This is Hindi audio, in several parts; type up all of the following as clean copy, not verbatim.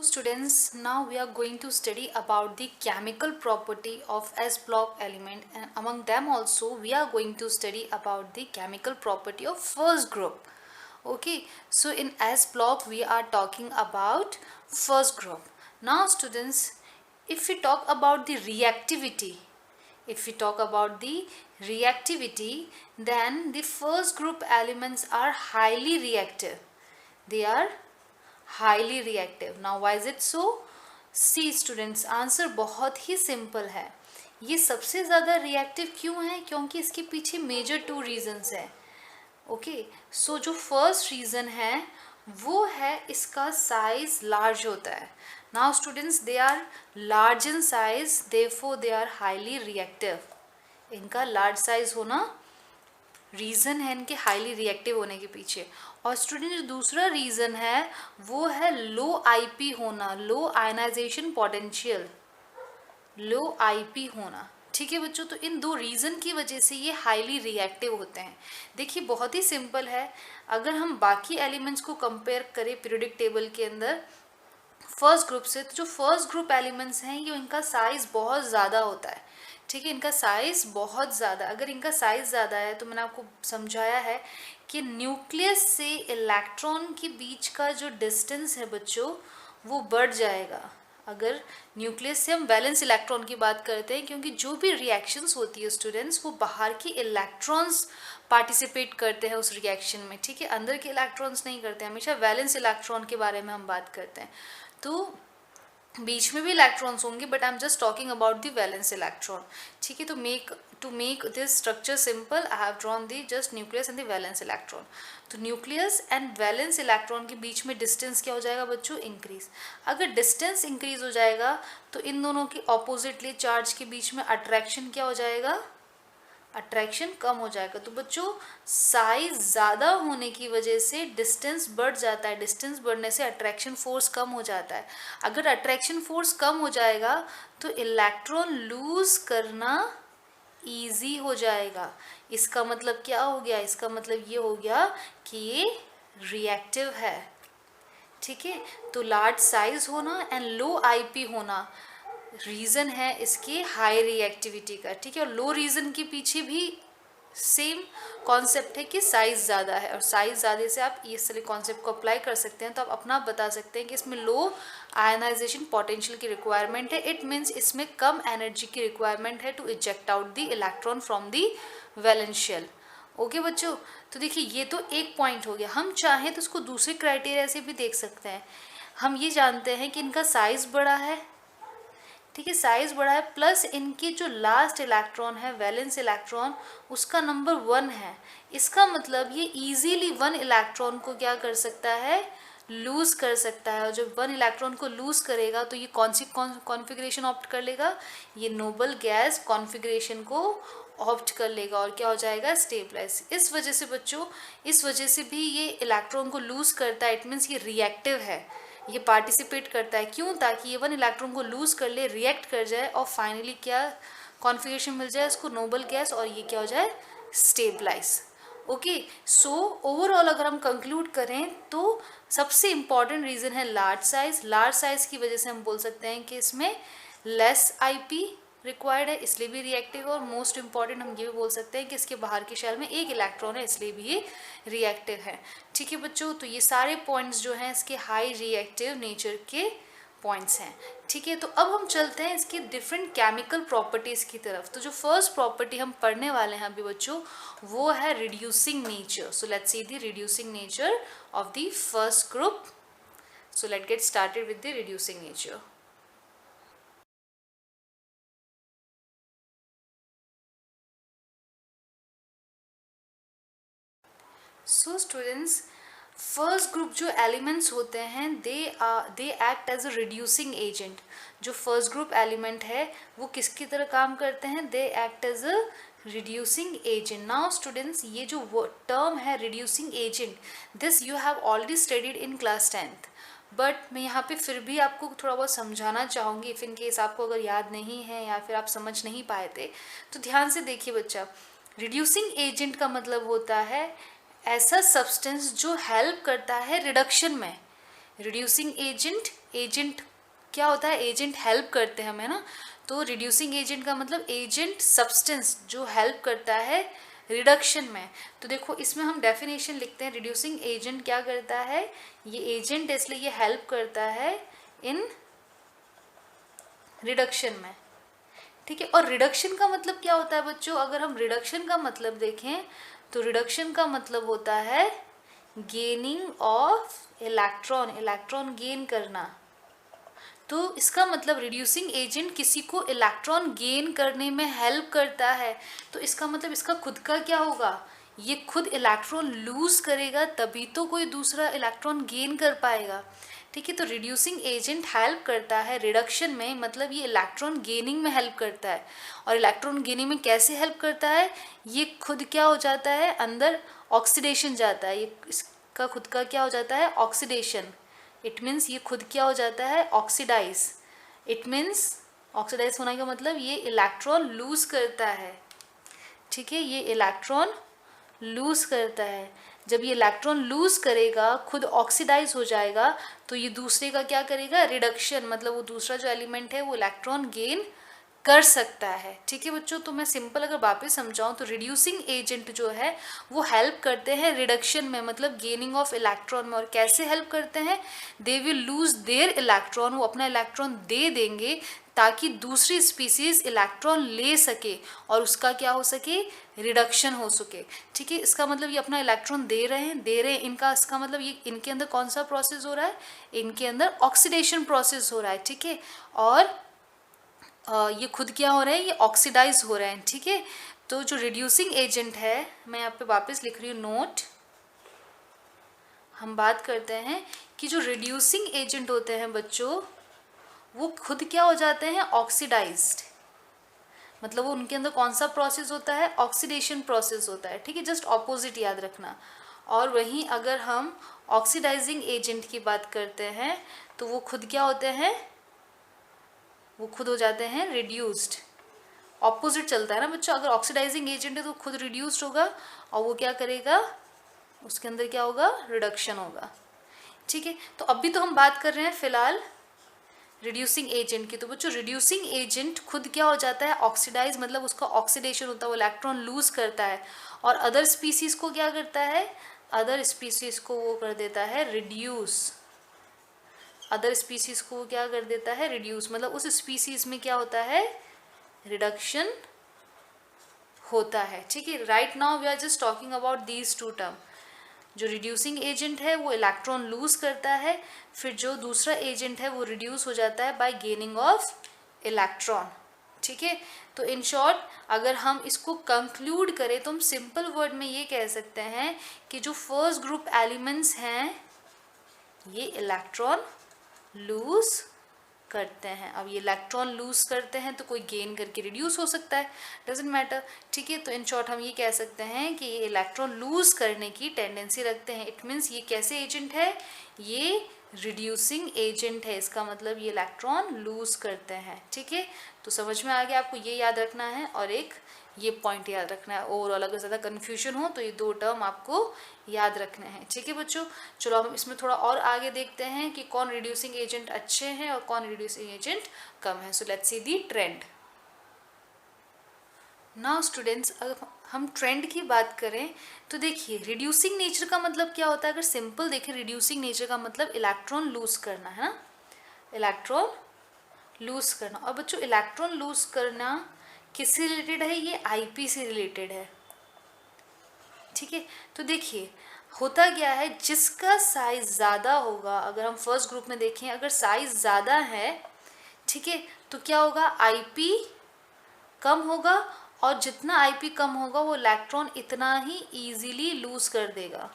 Students, now we are going to study about the chemical property of S block element, and among them also we are going to study about the chemical property of first group. Okay, so in S block we are talking about first group. Now students, if we talk about the reactivity, then the first group elements are highly reactive. They are highly reactive. Now why is it so? See students, answer बहुत ही सिंपल है. ये सबसे ज़्यादा रिएक्टिव क्यों है? क्योंकि इसके पीछे मेजर टू रीजंस है. ओके, सो जो फर्स्ट रीज़न है वो है इसका साइज लार्ज होता है. Now students, they are large in size, therefore they are highly reactive. इनका लार्ज साइज होना रीज़न है इनके हाईली रिएक्टिव होने के पीछे. और स्टूडेंट, जो दूसरा रीज़न है वो है लो आईपी होना, लो आयनाइजेशन पोटेंशियल, लो आईपी होना. ठीक है बच्चों, तो इन दो रीज़न की वजह से ये हाईली रिएक्टिव होते हैं. देखिए बहुत ही सिंपल है. अगर हम बाकी एलिमेंट्स को कंपेयर करें पीरियोडिक टेबल के अंदर फर्स्ट ग्रुप से, तो जो फर्स्ट ग्रुप एलिमेंट्स हैं ये इनका साइज़ बहुत ज़्यादा होता है. ठीक है, इनका साइज़ बहुत ज़्यादा. अगर इनका साइज़ ज़्यादा है तो मैंने आपको समझाया है कि न्यूक्लियस से इलेक्ट्रॉन के बीच का जो डिस्टेंस है बच्चों वो बढ़ जाएगा. अगर न्यूक्लियस से हम वैलेंस इलेक्ट्रॉन की बात करते हैं, क्योंकि जो भी रिएक्शंस होती है स्टूडेंट्स वो बाहर की इलेक्ट्रॉन्स पार्टिसिपेट करते हैं उस रिएक्शन में. ठीक है, अंदर के इलेक्ट्रॉन्स नहीं करते, हमेशा वैलेंस इलेक्ट्रॉन के बारे में हम बात करते हैं. तो बीच में भी इलेक्ट्रॉन्स होंगे, but I am just talking about the valence electron. ठीक है, to make this structure simple, I have drawn the just nucleus and the valence electron. तो न्यूक्लियस एंड वैलेंस इलेक्ट्रॉन के बीच में डिस्टेंस क्या हो जाएगा बच्चों? इंक्रीज. अगर डिस्टेंस इंक्रीज हो जाएगा तो इन दोनों के ऑपोजिटली चार्ज के बीच में अट्रैक्शन क्या हो जाएगा? अट्रैक्शन कम हो जाएगा. तो बच्चों, साइज ज़्यादा होने की वजह से डिस्टेंस बढ़ जाता है. डिस्टेंस बढ़ने से अट्रैक्शन फोर्स कम हो जाता है. अगर अट्रैक्शन फोर्स कम हो जाएगा तो इलेक्ट्रॉन लूज करना ईजी हो जाएगा. इसका मतलब क्या हो गया? इसका मतलब ये हो गया कि ये रिएक्टिव है. ठीक है, तो लार्ज साइज होना एंड लो आईपी होना रीज़न है इसके हाई रिएक्टिविटी का. ठीक है, और लो रीज़न के पीछे भी सेम कॉन्सेप्ट है कि साइज़ ज़्यादा है, और साइज़ ज़्यादा से आप इस सारे कॉन्सेप्ट को अप्लाई कर सकते हैं. तो आप अपना बता सकते हैं कि इसमें लो आयनाइजेशन पोटेंशियल की रिक्वायरमेंट है. इट मीन्स इसमें कम एनर्जी की रिक्वायरमेंट है to eject out the electron from the valence shell. Okay बच्चों, तो देखिए ये तो एक पॉइंट हो गया. हम चाहें तो इसको दूसरे क्राइटेरिया से भी देख सकते हैं. हम ये जानते हैं कि इनका साइज़ बड़ा है. ठीक है, साइज बड़ा है, प्लस इनकी जो लास्ट इलेक्ट्रॉन है वैलेंस इलेक्ट्रॉन उसका नंबर 1 है. इसका मतलब ये इजीली 1 इलेक्ट्रॉन को क्या कर सकता है? लूज कर सकता है. और जब 1 इलेक्ट्रॉन को लूज करेगा तो ये कौन सी कॉन्फ़िगरेशन ऑप्ट कर लेगा? ये नोबल गैस कॉन्फ़िगरेशन को ऑप्ट कर लेगा और क्या हो जाएगा? स्टेबलाइज. इस वजह से बच्चों, इस वजह से भी ये इलेक्ट्रॉन को लूज करता है. इट मीन्स ये रिएक्टिव है, ये पार्टिसिपेट करता है. क्यों? ताकि ये 1 इलेक्ट्रॉन को लूज कर ले, रिएक्ट कर जाए और फाइनली क्या कॉन्फ़िगरेशन मिल जाए इसको? नोबल गैस, और ये क्या हो जाए? स्टेबलाइज. ओके, सो ओवरऑल अगर हम कंक्लूड करें तो सबसे इम्पॉर्टेंट रीज़न है लार्ज साइज. लार्ज साइज की वजह से हम बोल सकते हैं कि इसमें लेस आईपी रिक्वायर्ड है, इसलिए भी रिएक्टिव. और मोस्ट इम्पॉर्टेंट हम ये भी बोल सकते हैं कि इसके बाहर की शेल में एक इलेक्ट्रॉन है, इसलिए भी ये रिएक्टिव है. ठीक है बच्चों, तो ये सारे पॉइंट्स जो हैं इसके हाई रिएक्टिव नेचर के पॉइंट्स हैं. ठीक है, तो अब हम चलते हैं इसकी डिफरेंट केमिकल प्रॉपर्टीज़ की तरफ. तो जो फर्स्ट प्रॉपर्टी हम पढ़ने वाले हैं अभी बच्चों वो है reducing nature. So let's see the reducing nature of the first group. So let get started with the reducing nature. So students, first group जो एलिमेंट्स होते हैं they act as a reducing agent. जो फर्स्ट ग्रुप एलिमेंट है वो किसकी तरह काम करते हैं? They act as a reducing agent. Now students, ये जो टर्म है reducing agent, this you have already studied in class 10th. But मैं यहाँ पे फिर भी आपको थोड़ा बहुत समझाना चाहूँगी. इफ़ इन केस आपको अगर याद नहीं है या फिर आप समझ नहीं पाए थे तो ध्यान से देखिए बच्चा. रिड्यूसिंग एजेंट का मतलब होता है ऐसा सब्सटेंस जो हेल्प करता है रिडक्शन में. रिड्यूसिंग एजेंट, एजेंट क्या होता है, एजेंट हेल्प करते हैं हमें ना, तो रिड्यूसिंग एजेंट का मतलब एजेंट सब्सटेंस जो हेल्प करता है रिडक्शन में। तो देखो इसमें हम डेफिनेशन लिखते हैं, रिड्यूसिंग एजेंट क्या करता है, ये एजेंट है इसलिए ये हेल्प करता है इन रिडक्शन में, ठीक है। और रिडक्शन का मतलब क्या होता है बच्चों, अगर हम रिडक्शन का मतलब देखें तो रिडक्शन का मतलब होता है gaining of electron, electron gain करना। तो इसका मतलब रिड्यूसिंग एजेंट किसी को इलेक्ट्रॉन गेन करने में हेल्प करता है, तो इसका मतलब इसका खुद का क्या होगा, ये खुद इलेक्ट्रॉन लूज करेगा तभी तो कोई दूसरा इलेक्ट्रॉन गेन कर पाएगा, ठीक है। तो रिड्यूसिंग एजेंट हेल्प करता है रिडक्शन में, मतलब ये इलेक्ट्रॉन गेनिंग में हेल्प करता है। और इलेक्ट्रॉन गेनिंग में कैसे हेल्प करता है, ये खुद क्या हो जाता है, अंदर ऑक्सीडेशन जाता है, ये इसका खुद का क्या हो जाता है, ऑक्सीडेशन। इट मीन्स ये खुद क्या हो जाता है, ऑक्सीडाइज। इट मीन्स ऑक्सीडाइज होने का मतलब ये इलेक्ट्रॉन लूज करता है, ठीक है, ये इलेक्ट्रॉन लूज करता है। जब ये इलेक्ट्रॉन लूज करेगा, खुद ऑक्सीडाइज हो जाएगा, तो ये दूसरे का क्या करेगा, रिडक्शन, मतलब वो दूसरा जो एलिमेंट है वो इलेक्ट्रॉन गेन कर सकता है, ठीक है बच्चों। तो मैं सिंपल अगर वापस समझाऊं तो रिड्यूसिंग एजेंट जो है वो हेल्प करते हैं रिडक्शन में, मतलब गेनिंग ऑफ इलेक्ट्रॉन में। और कैसे हेल्प करते हैं, they will lose their electron, वो अपना इलेक्ट्रॉन दे देंगे ताकि दूसरी स्पीसीज इलेक्ट्रॉन ले सके और उसका क्या हो सके, रिडक्शन हो सके, ठीक है। इसका मतलब ये अपना इलेक्ट्रॉन दे रहे हैं इनका, इसका मतलब ये इनके अंदर कौन सा प्रोसेस हो रहा है, इनके अंदर ऑक्सीडेशन प्रोसेस हो रहा है, ठीक है। और ये खुद क्या हो रहा है, ये ऑक्सीडाइज हो रहे हैं, ठीक है। तो जो रिड्यूसिंग एजेंट है, मैं यहाँ पे वापस लिख रही हूँ नोट, हम बात करते हैं कि जो रिड्यूसिंग एजेंट होते हैं बच्चों वो खुद क्या हो जाते हैं, ऑक्सीडाइज्ड, मतलब वो उनके अंदर कौन सा प्रोसेस होता है, ऑक्सीडेशन प्रोसेस होता है, ठीक है, जस्ट ऑपोजिट याद रखना। और वहीं अगर हम ऑक्सीडाइजिंग एजेंट की बात करते हैं तो वो खुद क्या होते हैं, वो खुद हो जाते हैं रिड्यूस्ड। ऑपोजिट चलता है ना बच्चों, अगर ऑक्सीडाइजिंग एजेंट है तो खुद रिड्यूस्ड होगा और वो क्या करेगा, उसके अंदर क्या होगा, रिडक्शन होगा, ठीक है। तो अभी तो हम बात कर रहे हैं फिलहाल रिड्यूसिंग एजेंट की। तो बच्चों रिड्यूसिंग एजेंट खुद क्या हो जाता है, ऑक्सीडाइज, मतलब उसका ऑक्सीडेशन होता है, वो इलेक्ट्रॉन लूज करता है और अदर स्पीसीज को क्या करता है, अदर स्पीसीज को वो कर देता है रिड्यूस, अदर स्पीसीज को क्या कर देता है, रिड्यूस, मतलब उस स्पीसीज में क्या होता है, रिडक्शन होता है, ठीक है। Right now we are just talking about these two term. जो रिड्यूसिंग एजेंट है वो इलेक्ट्रॉन लूज करता है, फिर जो दूसरा एजेंट है वो रिड्यूस हो जाता है बाय गेनिंग ऑफ इलेक्ट्रॉन, ठीक है। तो इन शॉर्ट अगर हम इसको कंक्लूड करें तो हम सिंपल वर्ड में ये कह सकते हैं कि जो फर्स्ट ग्रुप एलिमेंट्स हैं ये इलेक्ट्रॉन लूज करते हैं। अब ये इलेक्ट्रॉन लूज करते हैं तो कोई गेन करके रिड्यूस हो सकता है, डजेंट मैटर, ठीक है। तो इन शॉर्ट हम ये कह सकते हैं कि ये इलेक्ट्रॉन लूज करने की टेंडेंसी रखते हैं। इट मीन्स ये कैसे एजेंट है, ये रिड्यूसिंग एजेंट है, इसका मतलब ये इलेक्ट्रॉन लूज करते हैं, ठीक है। तो समझ में आ गया, आपको ये याद रखना है और एक ये पॉइंट याद रखना है। ओवरऑल अगर ज़्यादा कन्फ्यूजन हो तो ये दो टर्म आपको याद रखने हैं, ठीक है बच्चों। चलो हम इसमें थोड़ा और आगे देखते हैं कि कौन रिड्यूसिंग एजेंट अच्छे हैं और कौन रिड्यूसिंग एजेंट कम है। सो let's C the trend. Now students अगर हम ट्रेंड की बात करें तो देखिए रिड्यूसिंग नेचर का मतलब क्या होता है, अगर सिंपल देखें रिड्यूसिंग नेचर का मतलब इलेक्ट्रॉन लूज करना है ना, इलेक्ट्रॉन लूज करना। और बच्चों इलेक्ट्रॉन लूज करना किससे रिलेटेड है, ये आईपी से रिलेटेड है, ठीक है। तो देखिए होता क्या है, जिसका साइज ज़्यादा होगा, अगर हम फर्स्ट ग्रुप में देखें अगर साइज ज़्यादा है, ठीक है, तो क्या होगा, आईपी कम होगा और जितना आईपी कम होगा वो इलेक्ट्रॉन इतना ही इजीली लूज कर देगा।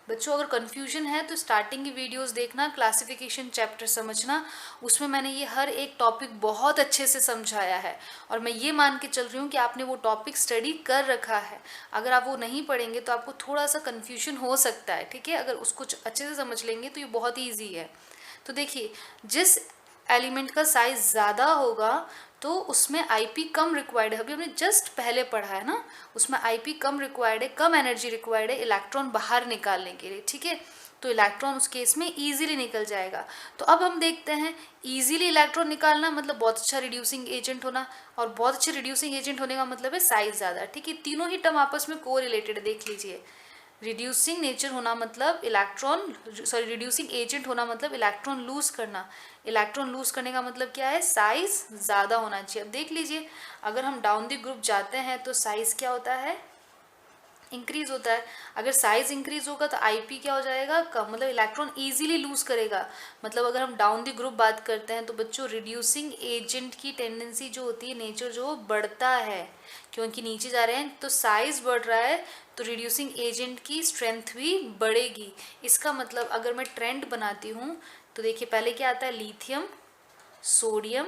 बच्चों अगर कन्फ्यूजन है तो स्टार्टिंग की वीडियोस देखना, क्लासिफिकेशन चैप्टर समझना, उसमें मैंने ये हर एक टॉपिक बहुत अच्छे से समझाया है और मैं ये मान के चल रही हूँ कि आपने वो टॉपिक स्टडी कर रखा है। अगर आप वो नहीं पढ़ेंगे तो आपको थोड़ा सा कन्फ्यूजन हो सकता है, ठीक है। अगर उसको अच्छे से समझ लेंगे तो ये बहुत ही ईजी है। तो देखिए जिस एलिमेंट का साइज ज़्यादा होगा तो उसमें आईपी कम रिक्वायर्ड है। अभी हमने जस्ट पहले पढ़ा है ना, उसमें आईपी कम रिक्वायर्ड है, कम एनर्जी रिक्वायर्ड है इलेक्ट्रॉन बाहर निकालने के लिए, ठीक है। तो इलेक्ट्रॉन उस केस में इजीली निकल जाएगा। तो अब हम देखते हैं इजीली इलेक्ट्रॉन निकालना मतलब बहुत अच्छा रिड्यूसिंग एजेंट होना, और बहुत अच्छे रिड्यूसिंग एजेंट होने का मतलब है साइज ज़्यादा, ठीक है। तीनों ही टर्म आपस में को रिलेटेड, देख लीजिए। रिड्यूसिंग नेचर होना मतलब इलेक्ट्रॉन, सॉरी रिड्यूसिंग एजेंट होना मतलब इलेक्ट्रॉन लूज करना, इलेक्ट्रॉन लूज करने का मतलब क्या है, साइज ज़्यादा होना चाहिए। अब देख लीजिए, अगर हम डाउन द ग्रुप जाते हैं तो साइज क्या होता है, इंक्रीज होता है। अगर साइज इंक्रीज होगा तो आईपी क्या हो जाएगा, कम, मतलब इलेक्ट्रॉन इजीली लूज करेगा। मतलब अगर हम डाउन द ग्रुप बात करते हैं तो बच्चों रिड्यूसिंग एजेंट की टेंडेंसी जो होती है, नेचर जो बढ़ता है, क्योंकि नीचे जा रहे हैं तो साइज बढ़ रहा है, तो रिड्यूसिंग एजेंट की स्ट्रेंथ भी बढ़ेगी। इसका मतलब अगर मैं ट्रेंड बनाती हूँ तो देखिए पहले क्या आता है, lithium, sodium,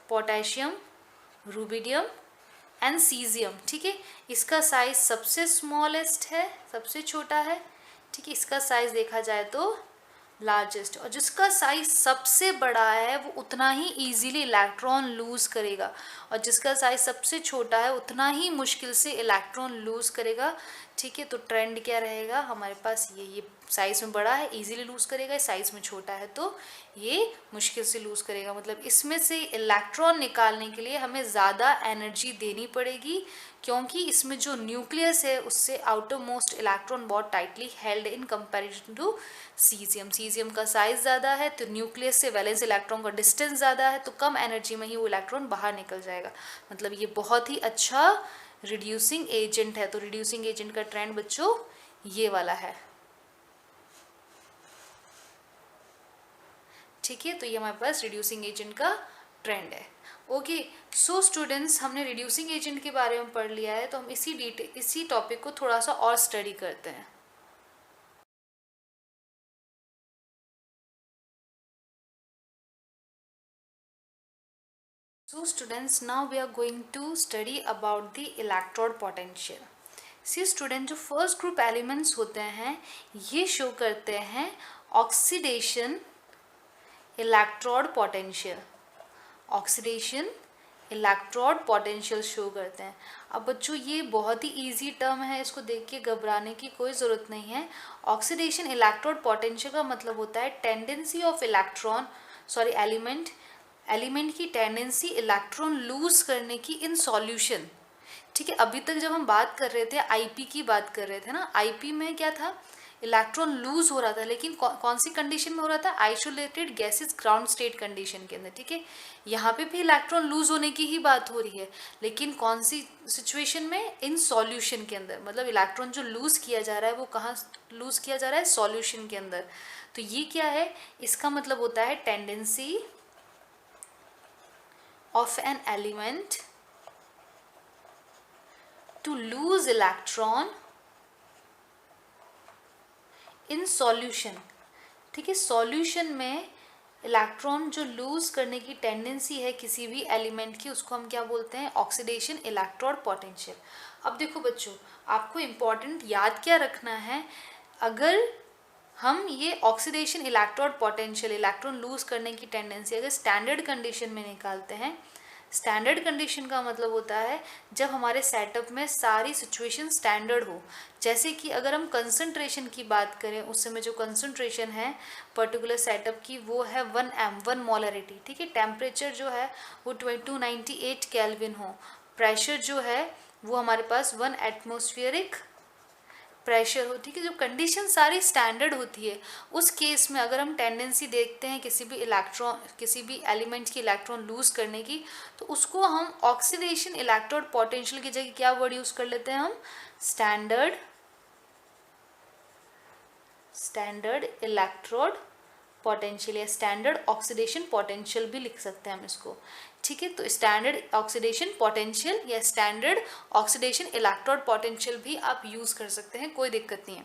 potassium, rubidium and caesium, ठीक है। इसका साइज सबसे स्मॉलेस्ट है, सबसे छोटा है, ठीक है। इसका साइज देखा जाए तो लार्जेस्ट, और जिसका साइज सबसे बड़ा है वो उतना ही इजीली इलेक्ट्रॉन लूज करेगा, और जिसका साइज सबसे छोटा है उतना ही मुश्किल से इलेक्ट्रॉन लूज करेगा, ठीक है। तो ट्रेंड क्या रहेगा हमारे पास, ये साइज में बड़ा है इजीली लूज करेगा, साइज में छोटा है तो ये मुश्किल से लूज करेगा। मतलब इसमें से इलेक्ट्रॉन निकालने के लिए हमें ज़्यादा एनर्जी देनी पड़ेगी, क्योंकि इसमें जो न्यूक्लियस है उससे आउटर मोस्ट इलेक्ट्रॉन बहुत tightly held in comparison to caesium. Caesium का साइज ज़्यादा है तो न्यूक्लियस से वैलेंस इलेक्ट्रॉन का डिस्टेंस ज़्यादा है, तो कम एनर्जी में ही वो इलेक्ट्रॉन बाहर निकल जाएगा। मतलब ये बहुत ही अच्छा रिड्यूसिंग एजेंट है। तो रिड्यूसिंग एजेंट का ट्रेंड बच्चों ये वाला है, ठीक है। तो ये हमारे पास रिड्यूसिंग एजेंट का ट्रेंड है। ओके, सो स्टूडेंट्स, हमने रिड्यूसिंग एजेंट के बारे में पढ़ लिया है, तो हम इसी टॉपिक को थोड़ा सा और स्टडी करते हैं। So students, now we are going to study about the electrode potential. See student, जो फर्स्ट ग्रुप एलिमेंट्स होते हैं ये शो करते हैं oxidation electrode potential, oxidation electrode potential show करते हैं। अब बच्चों ये बहुत ही इजी टर्म है, इसको देख के घबराने की कोई ज़रूरत नहीं है। ऑक्सीडेशन इलेक्ट्रोड पोटेंशियल का मतलब होता है tendency of electron, sorry element की टेंडेंसी इलेक्ट्रॉन लूज करने की इन सॉल्यूशन, ठीक है। अभी तक जब हम बात कर रहे थे आईपी की बात कर रहे थे ना, आईपी में क्या था, इलेक्ट्रॉन लूज हो रहा था, लेकिन कौन सी कंडीशन में हो रहा था, isolated gases ground state condition के अंदर, ठीक है। यहाँ पे भी इलेक्ट्रॉन लूज होने की ही बात हो रही है, लेकिन कौन सी सिचुएशन में, इन सॉल्यूशन के अंदर। मतलब इलेक्ट्रॉन जो लूज किया जा रहा है वो कहाँ लूज किया जा रहा है, सॉल्यूशन के अंदर। तो ये क्या है, इसका मतलब होता है tendency of an element to lose electron in solution, ठीक है। सॉल्यूशन में इलेक्ट्रॉन जो लूज करने की टेंडेंसी है किसी भी एलिमेंट की, उसको हम क्या बोलते हैं, ऑक्सीडेशन इलेक्ट्रोड पोटेंशियल। अब देखो बच्चों, आपको इम्पॉर्टेंट याद क्या रखना है, अगर हम ये oxidation electrode potential, electron lose करने की टेंडेंसी अगर स्टैंडर्ड कंडीशन में निकालते हैं, स्टैंडर्ड कंडीशन का मतलब होता है जब हमारे सेटअप में सारी सिचुएशन स्टैंडर्ड हो। जैसे कि अगर हम कंसंट्रेशन की बात करें, उस समय जो कंसंट्रेशन है पर्टिकुलर सेटअप की वो है 1 m, 1 मोलरिटी, ठीक है। टेम्परेचर जो है वो 298 केल्विन हो, प्रेशर जो है वो हमारे पास 1 एटमॉस्फेरिक प्रेशर हो, ठीक है। जो कंडीशन सारी स्टैंडर्ड होती है, उस केस में अगर हम टेंडेंसी देखते हैं किसी भी एलिमेंट की इलेक्ट्रॉन लूज करने की, तो उसको हम ऑक्सीडेशन इलेक्ट्रोड पोटेंशियल की जगह क्या वर्ड यूज कर लेते हैं, हम स्टैंडर्ड इलेक्ट्रोड पोटेंशियल या स्टैंडर्ड ऑक्सीडेशन पोटेंशियल भी लिख सकते हैं हम इसको, ठीक है। तो स्टैंडर्ड ऑक्सीडेशन पोटेंशियल या स्टैंडर्ड ऑक्सीडेशन इलेक्ट्रोड पोटेंशियल भी आप यूज़ कर सकते हैं, कोई दिक्कत नहीं है,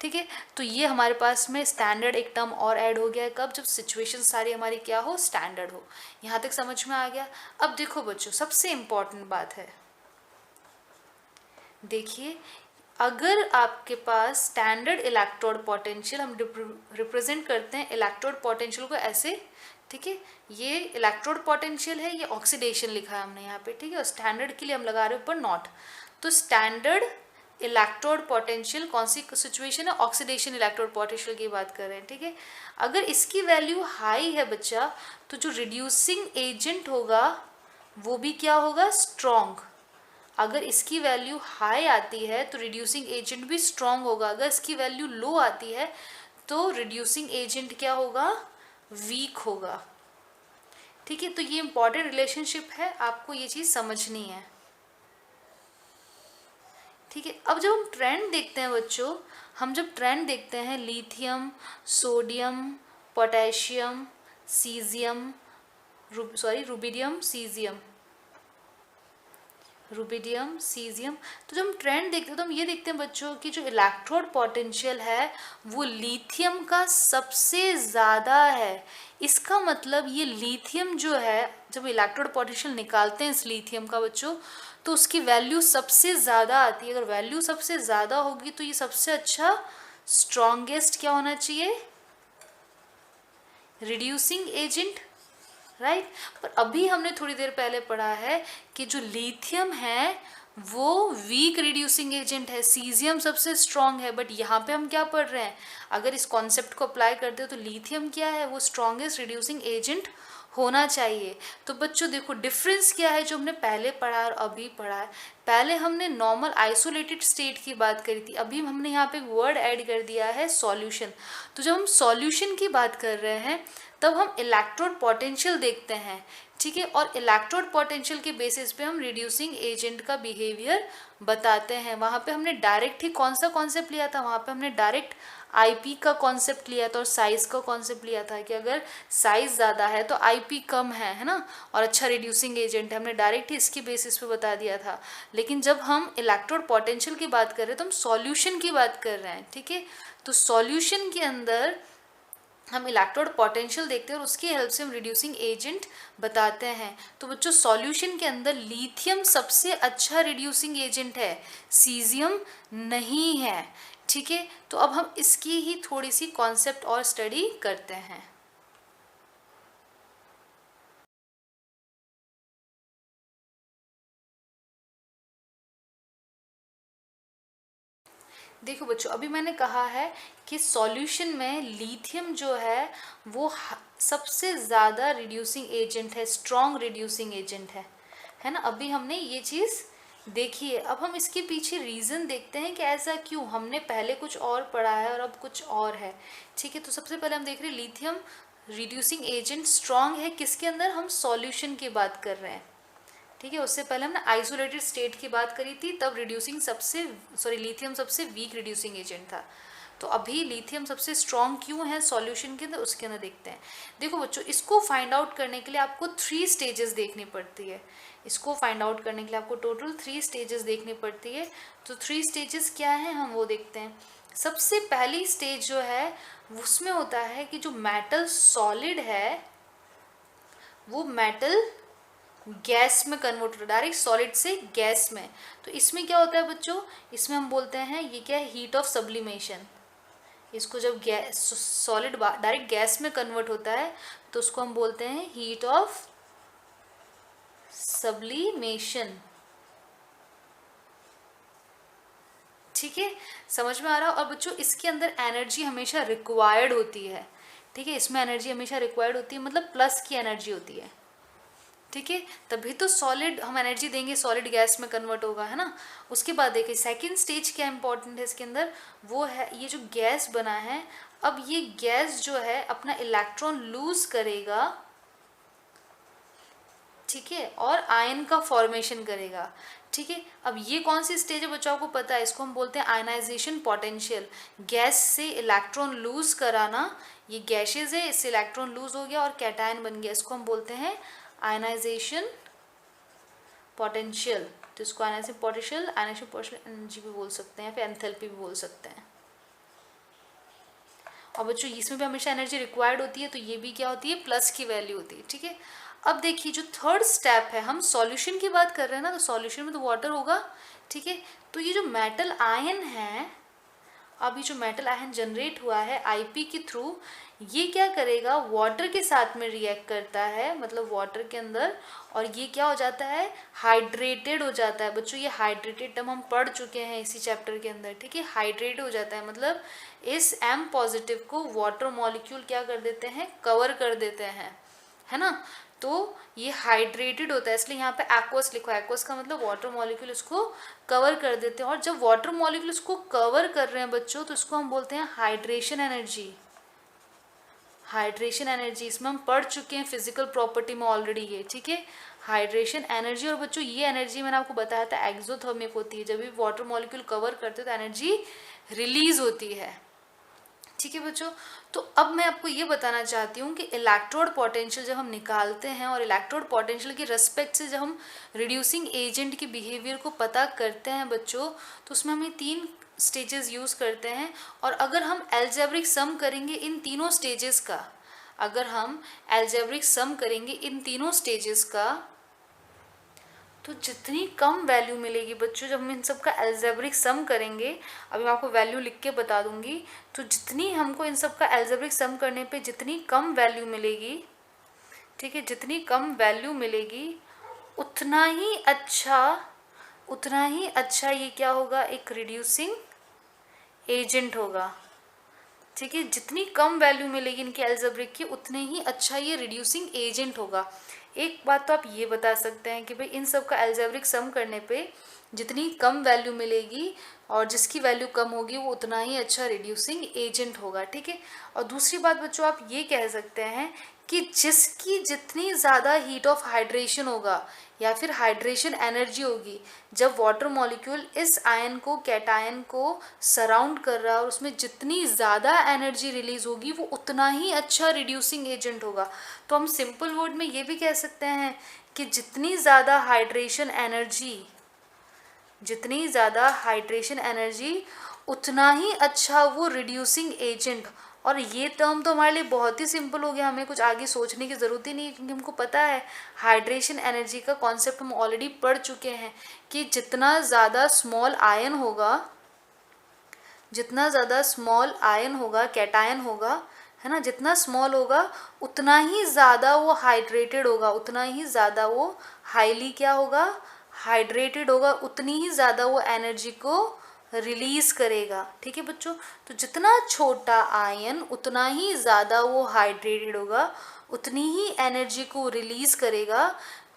ठीक है। तो ये हमारे पास में स्टैंडर्ड एक टर्म और ऐड हो गया है, कब, जब सिचुएशन सारी हमारी क्या हो, स्टैंडर्ड हो। यहाँ तक समझ में आ गया। अब देखो बच्चों, सबसे इम्पॉर्टेंट बात है, देखिए अगर आपके पास स्टैंडर्ड इलेक्ट्रोड पोटेंशियल, हम रिप्रेजेंट करते हैं इलेक्ट्रोड पोटेंशियल को ऐसे, ठीक है, ये इलेक्ट्रोड पोटेंशियल है, ये ऑक्सीडेशन लिखा है हमने यहाँ पे, ठीक है, और स्टैंडर्ड के लिए हम लगा रहे हैं ऊपर नॉट। तो स्टैंडर्ड इलेक्ट्रोड पोटेंशियल कौन सी सिचुएशन है, ऑक्सीडेशन इलेक्ट्रोड पोटेंशियल की बात कर रहे हैं, ठीक है। अगर इसकी वैल्यू हाई है बच्चा, तो जो रिड्यूसिंग एजेंट होगा वो भी क्या होगा, स्ट्रॉन्ग। अगर इसकी वैल्यू हाई आती है तो रिड्यूसिंग एजेंट भी स्ट्रॉन्ग होगा। अगर इसकी वैल्यू लो आती है तो रिड्यूसिंग एजेंट क्या होगा, वीक होगा, ठीक है। तो ये इंपॉर्टेंट रिलेशनशिप है, आपको ये चीज़ समझनी है, ठीक है। अब जब हम ट्रेंड देखते हैं बच्चों, हम जब ट्रेंड देखते हैं lithium, sodium, potassium, caesium, rubidium, caesium, तो जब हम ट्रेंड देखते हैं तो हम ये देखते हैं बच्चों कि जो इलेक्ट्रोड पोटेंशियल है वो लिथियम का सबसे ज़्यादा है। इसका मतलब ये लिथियम जो है, जब इलेक्ट्रोड पोटेंशियल निकालते हैं इस लिथियम का बच्चों, तो उसकी वैल्यू सबसे ज़्यादा आती है। अगर वैल्यू सबसे ज़्यादा होगी तो ये सबसे अच्छा स्ट्रॉन्गेस्ट क्या होना चाहिए, रिड्यूसिंग एजेंट, राइट। पर अभी हमने थोड़ी देर पहले पढ़ा है कि जो लिथियम है वो वीक रिड्यूसिंग एजेंट है, सीजियम सबसे स्ट्रॉन्ग है। बट यहाँ पे हम क्या पढ़ रहे हैं, अगर इस कॉन्सेप्ट को अप्लाई करते हो तो लिथियम क्या है, वो स्ट्रॉन्गेस्ट रिड्यूसिंग एजेंट होना चाहिए। तो बच्चों देखो डिफरेंस क्या है जो हमने पहले पढ़ा और अभी पढ़ा है। पहले हमने नॉर्मल आइसोलेटेड स्टेट की बात करी थी, अभी हमने यहाँ पे वर्ड ऐड कर दिया है सॉल्यूशन। तो जब हम सॉल्यूशन की बात कर रहे हैं तब हम इलेक्ट्रोड पोटेंशियल देखते हैं, ठीक है, और इलेक्ट्रोड पोटेंशियल के बेसिस पे हम रिड्यूसिंग एजेंट का बिहेवियर बताते हैं। वहाँ पे हमने डायरेक्ट ही कौन सा कॉन्सेप्ट लिया था, वहाँ पे हमने डायरेक्ट आईपी का कॉन्सेप्ट लिया था और साइज का कॉन्सेप्ट लिया था कि अगर साइज ज़्यादा है तो आईपी कम है ना, और अच्छा रिड्यूसिंग एजेंट है, हमने डायरेक्ट ही इसकी बेसिस पे बता दिया था। लेकिन जब हम इलेक्ट्रोड पोटेंशियल की बात कर रहे हैं तो हम सॉल्यूशन की बात कर रहे हैं, ठीक है। तो सॉल्यूशन के अंदर हम इलेक्ट्रोड पोटेंशियल देखते हैं और उसकी हेल्प से हम रिड्यूसिंग एजेंट बताते हैं। तो बच्चों सॉल्यूशन के अंदर लिथियम सबसे अच्छा रिड्यूसिंग एजेंट है, सीजियम नहीं है, ठीक है। तो अब हम इसकी ही थोड़ी सी कॉन्सेप्ट और स्टडी करते हैं। देखो बच्चों अभी मैंने कहा है कि सॉल्यूशन में लिथियम जो है वो सबसे ज़्यादा रिड्यूसिंग एजेंट है, स्ट्रॉन्ग रिड्यूसिंग एजेंट है ना। अभी हमने ये चीज़ देखी है। अब हम इसके पीछे रीज़न देखते हैं कि ऐसा क्यों, हमने पहले कुछ और पढ़ा है और अब कुछ और है, ठीक है। तो सबसे पहले हम देख रहे हैं लिथियम रिड्यूसिंग एजेंट स्ट्रॉन्ग है किसके अंदर, हम सॉल्यूशन की बात कर रहे हैं, ठीक है। उससे पहले हमने आइसोलेटेड स्टेट की बात करी थी, तब लिथियम सबसे वीक रिड्यूसिंग एजेंट था। तो अभी लिथियम सबसे स्ट्रॉन्ग क्यों है सॉल्यूशन के अंदर, उसके अंदर देखते हैं। देखो बच्चों इसको फाइंड आउट करने के लिए आपको 3 स्टेजेस देखनी पड़ती है। इसको फाइंड आउट करने के लिए आपको टोटल 3 स्टेजेस देखनी पड़ती है। तो 3 स्टेजेस क्या है हम वो देखते हैं। सबसे पहली स्टेज जो है उसमें होता है कि जो मेटल सॉलिड है वो मेटल गैस में कन्वर्ट होता है, डायरेक्ट सॉलिड से गैस में। तो इसमें क्या होता है बच्चों, इसमें हम बोलते हैं ये क्या है, हीट ऑफ सब्लिमेशन। इसको जब गैस सॉलिड डायरेक्ट गैस में कन्वर्ट होता है तो उसको हम बोलते हैं हीट ऑफ सब्लिमेशन, ठीक है। समझ में आ रहा हो। और बच्चों इसके अंदर एनर्जी हमेशा रिक्वायर्ड होती है, ठीक है। इसमें एनर्जी हमेशा रिक्वायर्ड होती है, मतलब प्लस की एनर्जी होती है, ठीक है। तभी तो सॉलिड हम एनर्जी देंगे, सॉलिड गैस में कन्वर्ट होगा, है ना। उसके बाद देखिए सेकंड स्टेज क्या इंपॉर्टेंट है इसके अंदर, वो है ये जो गैस बना है, अब ये गैस जो है अपना इलेक्ट्रॉन लूज करेगा, ठीक है, और आयन का फॉर्मेशन करेगा, ठीक है। अब ये कौन सी स्टेज है बच्चों को पता है, इसको हम बोलते हैं आयनाइजेशन पोटेंशियल। गैस से इलेक्ट्रॉन लूज कराना, ये गैसेज है, इससे इलेक्ट्रॉन लूज हो गया और कैटायन बन गया, इसको हम बोलते हैं आयनाइजेशन पोटेंशियल। तो इसको आयनाइजेशन पोटेंशियल एनर्जी भी बोल सकते हैं, फिर एंथैल्पी भी बोल सकते हैं। और बच्चों इसमें भी हमेशा एनर्जी रिक्वायर्ड होती है, तो ये भी क्या होती है, प्लस की वैल्यू होती है, ठीक है। अब देखिए जो थर्ड स्टेप है, हम सॉल्यूशन की बात कर रहे हैं ना, तो सॉल्यूशन में तो वाटर होगा, ठीक है। तो ये जो मेटल आयन है, अभी जो मेटल आयन जनरेट हुआ है आईपी के थ्रू, ये क्या करेगा, वाटर के साथ में रिएक्ट करता है, मतलब वाटर के अंदर, और ये क्या हो जाता है, हाइड्रेटेड हो जाता है। बच्चों ये हाइड्रेटेड टर्म हम पढ़ चुके हैं इसी चैप्टर के अंदर, ठीक है। हाइड्रेट हो जाता है मतलब इस एम पॉजिटिव को वाटर मॉलिक्यूल क्या कर देते हैं, कवर कर देते हैं, है ना। तो ये हाइड्रेटेड होता है, इसलिए यहाँ पे एक्वस लिखो, एक्वस का मतलब वाटर मॉलिक्यूल इसको कवर कर देते हैं। और जब वाटर मॉलिक्यूल इसको कवर कर रहे हैं बच्चों, तो इसको हम बोलते हैं हाइड्रेशन एनर्जी। हाइड्रेशन एनर्जी इसमें हम पढ़ चुके हैं फिजिकल प्रॉपर्टी में ऑलरेडी ये, ठीक है। हाइड्रेशन एनर्जी, और बच्चों ये एनर्जी मैंने आपको बताया था एक्सोथर्मिक होती है, जब भी वाटर मॉलिक्यूल कवर करते हो तो एनर्जी रिलीज होती है, ठीक है बच्चों। तो अब मैं आपको ये बताना चाहती हूँ कि इलेक्ट्रोड पोटेंशियल जब हम निकालते हैं, और इलेक्ट्रोड पोटेंशियल के रेस्पेक्ट से जब हम रिड्यूसिंग एजेंट के बिहेवियर को पता करते हैं बच्चों, तो उसमें हमें 3 स्टेजेस यूज़ करते हैं। और अगर हम एल्जेब्रिक सम करेंगे इन तीनों स्टेजेस का, अगर हम एल्जेब्रिक सम करेंगे इन तीनों स्टेजेस का, तो जितनी कम वैल्यू मिलेगी बच्चों, जब हम इन सब का एल्जेब्रिक सम करेंगे, अभी मैं आपको वैल्यू लिख के बता दूंगी, तो जितनी हमको इन सब का एल्जेब्रिक सम करने पे जितनी कम वैल्यू मिलेगी, ठीक है, जितनी कम वैल्यू मिलेगी उतना ही अच्छा ये क्या होगा, एक रिड्यूसिंग एजेंट होगा, ठीक है। जितनी कम वैल्यू मिलेगी इनके एल्जेब्रिक की, उतने ही अच्छा ये रिड्यूसिंग एजेंट होगा। एक बात तो आप ये बता सकते हैं कि भाई इन सब का एल्जेब्रिक सम करने पे जितनी कम वैल्यू मिलेगी और जिसकी वैल्यू कम होगी वो उतना ही अच्छा रिड्यूसिंग एजेंट होगा, ठीक है। और दूसरी बात बच्चों आप ये कह सकते हैं कि जिसकी जितनी ज़्यादा हीट ऑफ हाइड्रेशन होगा या फिर हाइड्रेशन एनर्जी होगी, जब वाटर मॉलिक्यूल इस आयन को, कैटायन को सराउंड कर रहा है, और उसमें जितनी ज़्यादा एनर्जी रिलीज होगी वो उतना ही अच्छा रिड्यूसिंग एजेंट होगा। तो हम सिंपल वर्ड में ये भी कह सकते हैं कि जितनी ज़्यादा हाइड्रेशन एनर्जी उतना ही अच्छा वो रिड्यूसिंग एजेंट। और ये टर्म तो हमारे लिए बहुत ही सिंपल हो गया, हमें कुछ आगे सोचने की ज़रूरत ही नहीं, क्योंकि हमको पता है हाइड्रेशन एनर्जी का कॉन्सेप्ट हम ऑलरेडी पढ़ चुके हैं कि जितना ज़्यादा स्मॉल आयन होगा, कैटायन होगा, है ना, जितना स्मॉल होगा उतना ही ज़्यादा वो हाइड्रेटेड होगा, उतना ही ज़्यादा वो हाईली क्या होगा, हाइड्रेटेड होगा, उतनी ही ज़्यादा वो एनर्जी को रिलीज करेगा, ठीक है बच्चों। तो जितना छोटा आयन उतना ही ज़्यादा वो हाइड्रेटेड होगा, उतनी ही एनर्जी को रिलीज करेगा।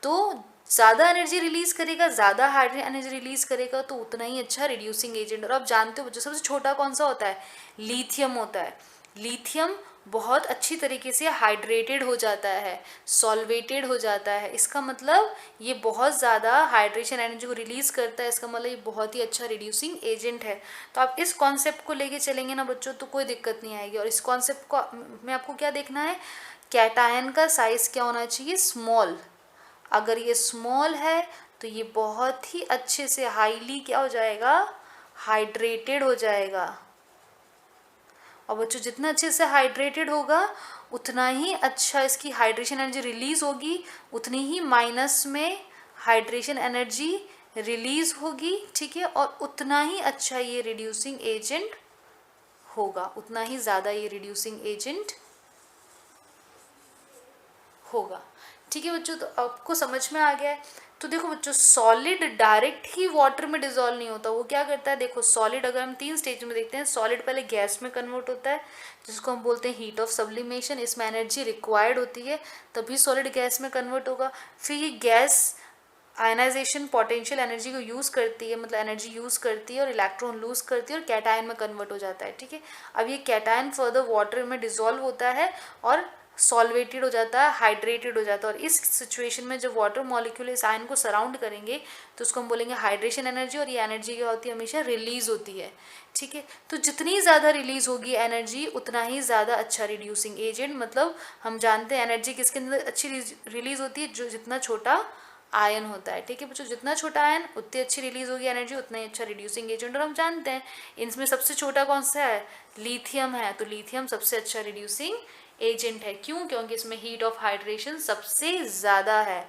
तो ज़्यादा एनर्जी रिलीज करेगा, ज़्यादा हाइड्रेटेड एनर्जी रिलीज करेगा, तो उतना ही अच्छा रिड्यूसिंग एजेंट। और आप जानते हो बच्चों सबसे छोटा कौन सा होता है, लिथियम होता है। लिथियम बहुत अच्छी तरीके से हाइड्रेटेड हो जाता है, सॉल्वेटेड हो जाता है, इसका मतलब ये बहुत ज़्यादा हाइड्रेशन एनर्जी को रिलीज़ करता है, इसका मतलब ये बहुत ही अच्छा रिड्यूसिंग एजेंट है। तो आप इस कॉन्सेप्ट को लेके चलेंगे ना बच्चों तो कोई दिक्कत नहीं आएगी। और इस कॉन्सेप्ट को में आपको क्या देखना है, कैटायन का साइज़ क्या होना चाहिए, स्मॉल। अगर ये स्मॉल है तो ये बहुत ही अच्छे से हाईली क्या हो जाएगा, हाइड्रेटेड हो जाएगा। और बच्चों जितना अच्छे से हाइड्रेटेड होगा उतना ही अच्छा इसकी हाइड्रेशन एनर्जी रिलीज होगी, उतनी ही माइनस में हाइड्रेशन एनर्जी रिलीज होगी, ठीक है। और उतना ही अच्छा ये रिड्यूसिंग एजेंट होगा, उतना ही ज़्यादा ये रिड्यूसिंग एजेंट होगा, ठीक है बच्चों। तो आपको समझ में आ गया है। तो देखो बच्चों सॉलिड डायरेक्ट ही वाटर में डिजोल्व नहीं होता, वो क्या करता है, देखो सॉलिड अगर हम 3 स्टेज में देखते हैं, सॉलिड पहले गैस में कन्वर्ट होता है जिसको हम बोलते हैं हीट ऑफ सब्लिमेशन, इसमें एनर्जी रिक्वायर्ड होती है तभी सॉलिड गैस में कन्वर्ट होगा। फिर ये गैस आयनाइजेशन पोटेंशियल एनर्जी को यूज़ करती है, मतलब एनर्जी यूज़ करती है और इलेक्ट्रॉन लूज करती है और कैटायन में कन्वर्ट हो जाता है, ठीक है। अब ये कैटायन फर्दर वाटर में डिजोल्व होता है और सॉल्वेटेड हो जाता है, हाइड्रेटेड हो जाता है। और इस सिचुएशन में जब वाटर मॉलिक्यूल इस आयन को सराउंड करेंगे तो उसको हम बोलेंगे हाइड्रेशन एनर्जी, और ये एनर्जी क्या होती है, हमेशा रिलीज होती है, ठीक है। तो जितनी ज़्यादा रिलीज होगी एनर्जी उतना ही ज़्यादा अच्छा रिड्यूसिंग एजेंट। मतलब हम जानते हैं एनर्जी किसके अंदर अच्छी रिलीज होती है, जो जितना छोटा आयन होता है, ठीक है बच्चों। जितना छोटा आयन उतनी अच्छी रिलीज होगी एनर्जी, उतना ही अच्छा रिड्यूसिंग एजेंट। और हम जानते हैं इनमें सबसे छोटा कौन सा है, लिथियम है, तो लिथियम सबसे अच्छा रिड्यूसिंग एजेंट है। क्यों, क्योंकि इसमें हीट ऑफ हाइड्रेशन सबसे ज़्यादा है।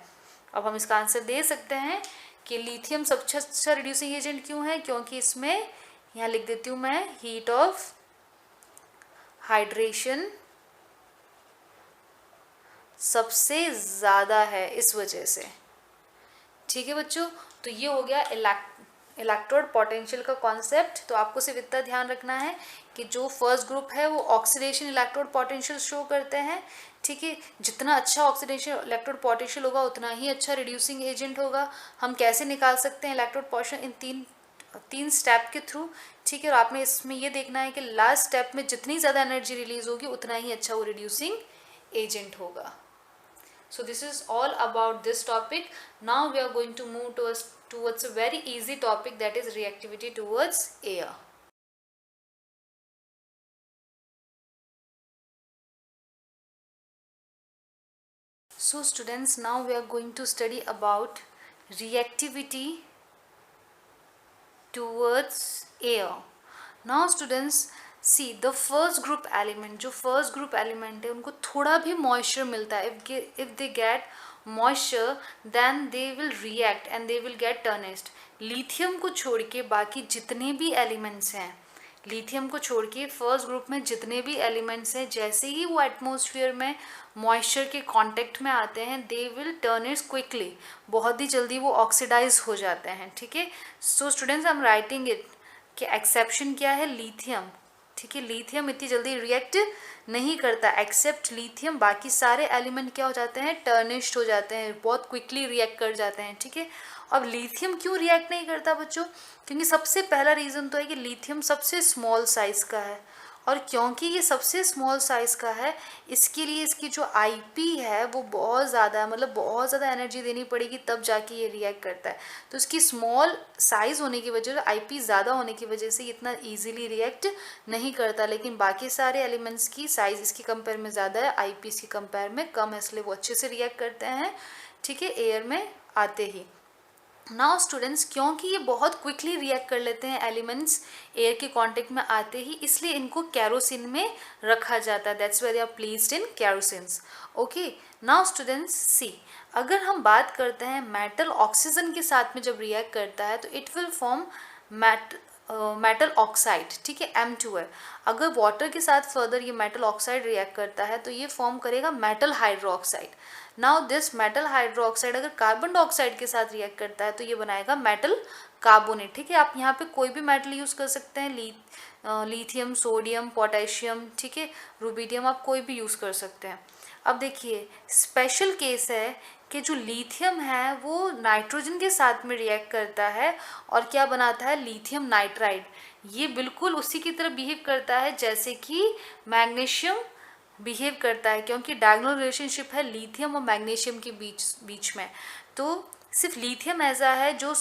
अब हम इसका आंसर दे सकते हैं कि लिथियम सबसे अच्छा रिड्यूसिंग एजेंट क्यों है, क्योंकि इसमें, यहाँ लिख देती हूँ मैं, हीट ऑफ हाइड्रेशन सबसे ज़्यादा है, इस वजह से। ठीक है बच्चों, तो ये हो गया इलेक्ट्रोड पोटेंशियल का कॉन्सेप्ट। तो आपको सिर्फ इतना ध्यान रखना है कि जो फर्स्ट ग्रुप है वो ऑक्सीडेशन इलेक्ट्रोड पोटेंशियल शो करते हैं। ठीक है, जितना अच्छा ऑक्सीडेशन इलेक्ट्रोड पोटेंशियल होगा उतना ही अच्छा रिड्यूसिंग एजेंट होगा। हम कैसे निकाल सकते हैं इलेक्ट्रोड पोटेंशियल, इन तीन स्टेप के थ्रू। ठीक है, और आपने इसमें ये देखना है कि लास्ट स्टेप में जितनी ज़्यादा एनर्जी रिलीज होगी उतना ही अच्छा वो रिड्यूसिंग एजेंट होगा। So this is all about this topic. Now we are going to move towards a very easy topic, that is reactivity towards air. So students, now we are going to study about reactivity towards air. Now students, see the first group element, जो फर्स्ट ग्रुप एलिमेंट है उनको थोड़ा भी मॉइस्चर मिलता है, if they get moisture then they will react and they will get tarnished. Lithium को छोड़ के बाकी जितने भी एलिमेंट्स हैं, लिथियम को छोड़ के फर्स्ट ग्रुप में जितने भी एलिमेंट्स हैं, जैसे ही वो एटमॉस्फेयर में मॉइस्चर के कांटेक्ट में आते हैं दे विल टर्निस्ट क्विकली, बहुत ही जल्दी वो ऑक्सीडाइज हो जाते हैं। ठीक है, so students I am writing it कि एक्सेप्शन क्या है, लिथियम। ठीक है, लिथियम इतनी जल्दी रिएक्ट नहीं करता, एक्सेप्ट लिथियम, बाकी सारे एलिमेंट क्या हो जाते हैं, टर्निश्ड हो जाते हैं, बहुत क्विकली रिएक्ट कर जाते हैं। ठीक है, अब लिथियम क्यों रिएक्ट नहीं करता बच्चों, क्योंकि सबसे पहला रीज़न तो है कि लिथियम सबसे स्मॉल साइज़ का है, और क्योंकि ये सबसे स्मॉल साइज़ का है इसके लिए इसकी जो आईपी है वो बहुत ज़्यादा है, मतलब बहुत ज़्यादा एनर्जी देनी पड़ेगी तब जाके ये रिएक्ट करता है। तो इसकी स्मॉल साइज़ होने की वजह से, आईपी ज़्यादा होने की वजह से इतना ईजिली रिएक्ट नहीं करता, लेकिन बाकी सारे एलिमेंट्स की साइज़ इसकी कंपेयर में ज़्यादा है, आईपी इसकी कंपेयर में कम है, इसलिए वो अच्छे से रिएक्ट करते हैं। ठीक है, एयर में आते ही। नाउ स्टूडेंट्स, क्योंकि ये बहुत क्विकली रिएक्ट कर लेते हैं एलिमेंट्स एयर के कांटेक्ट में आते ही, इसलिए इनको कैरोसिन में रखा जाता है, that's why they are placed in kerosenes. Okay, now students see, अगर हम बात करते हैं मेटल ऑक्सीजन के साथ में जब रिएक्ट करता है तो it will form metal oxide. ठीक है, M2 है। अगर वाटर के साथ फर्दर ये मेटल ऑक्साइड रिएक्ट करता है तो ये फॉर्म करेगा metal hydroxide. Now this metal hydroxide अगर कार्बन डाइऑक्साइड के साथ रिएक्ट करता है तो ये बनाएगा मेटल कार्बोनेट। ठीक है, आप यहाँ पे कोई भी मेटल यूज़ कर सकते हैं, लिथियम, सोडियम, पोटेशियम, ठीक है, रुबिडियम, आप कोई भी यूज़ कर सकते हैं। अब देखिए स्पेशल केस है कि जो लिथियम है वो नाइट्रोजन के साथ में रिएक्ट करता है और क्या बनाता है, लिथियम नाइट्राइड। ये बिल्कुल उसी की तरह बिहेव करता है जैसे कि मैग्नीशियम बिहेव करता है, क्योंकि डायगोनल रिलेशनशिप है लिथियम और मैग्नीशियम के बीच में। तो सिर्फ लिथियम ऐसा है जो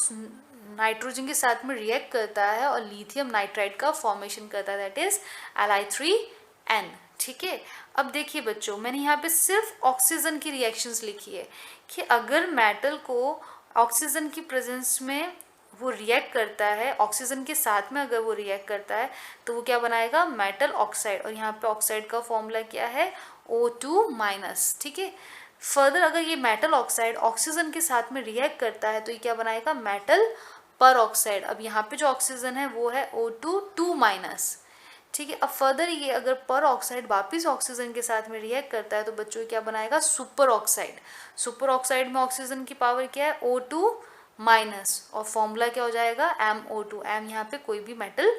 नाइट्रोजन के साथ में रिएक्ट करता है और लिथियम नाइट्राइड का फॉर्मेशन करता है, दैट इज Li3n। ठीक है, अब देखिए बच्चों, मैंने यहाँ पे सिर्फ ऑक्सीजन की रिएक्शंस लिखी है कि अगर मेटल को ऑक्सीजन की प्रेजेंस में वो रिएक्ट करता है, ऑक्सीजन के साथ में अगर वो रिएक्ट करता है तो वो क्या बनाएगा, मेटल ऑक्साइड, और यहाँ पे ऑक्साइड का फॉर्मूला क्या है, O2-। ठीक है, फर्दर अगर ये मेटल ऑक्साइड ऑक्सीजन के साथ में रिएक्ट करता है तो ये क्या बनाएगा, मेटल पर ऑक्साइड। अब यहाँ पे जो ऑक्सीजन है वो है O2-। ठीक है, अब फर्दर ये अगर पर ऑक्साइड वापिस ऑक्सीजन के साथ में रिएक्ट करता है तो बच्चों क्या बनाएगा, सुपर ऑक्साइड। सुपर ऑक्साइड में ऑक्सीजन की पावर क्या है, O2-, और फॉर्मूला क्या हो जाएगा, MO2। M यहाँ पे कोई भी मेटल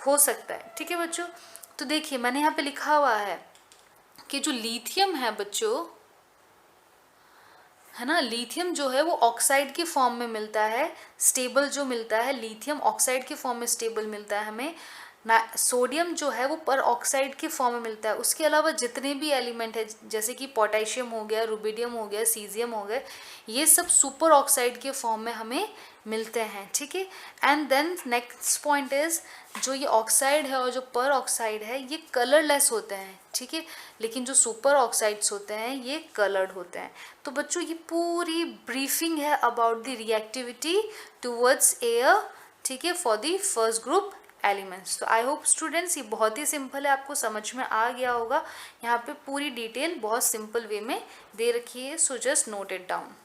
हो सकता है। ठीक है बच्चों, तो देखिए मैंने यहाँ पे लिखा हुआ है कि जो लिथियम है बच्चों, है ना, लिथियम जो है वो ऑक्साइड के फॉर्म में मिलता है, स्टेबल जो मिलता है लिथियम ऑक्साइड के फॉर्म में स्टेबल मिलता है हमें ना। सोडियम जो है वो पर ऑक्साइड के फॉर्म में मिलता है। उसके अलावा जितने भी एलिमेंट है जैसे कि पोटेशियम हो गया, रुबिडियम हो गया, सीजियम हो गया, ये सब सुपर ऑक्साइड के फॉर्म में हमें मिलते हैं। ठीक है, and then next point is, जो ये ऑक्साइड है और जो पर ऑक्साइड है ये कलरलेस होते हैं। ठीक है, लेकिन जो सुपर ऑक्साइड्स होते हैं ये कलर्ड होते हैं। तो बच्चों ये पूरी ब्रीफिंग है about the reactivity towards air, ठीक है, for the first group elements. तो आई होप स्टूडेंट्स ये बहुत ही सिंपल है, आपको समझ में आ गया होगा। यहाँ पे पूरी डिटेल बहुत सिंपल वे में दे रखी है, so just note it down.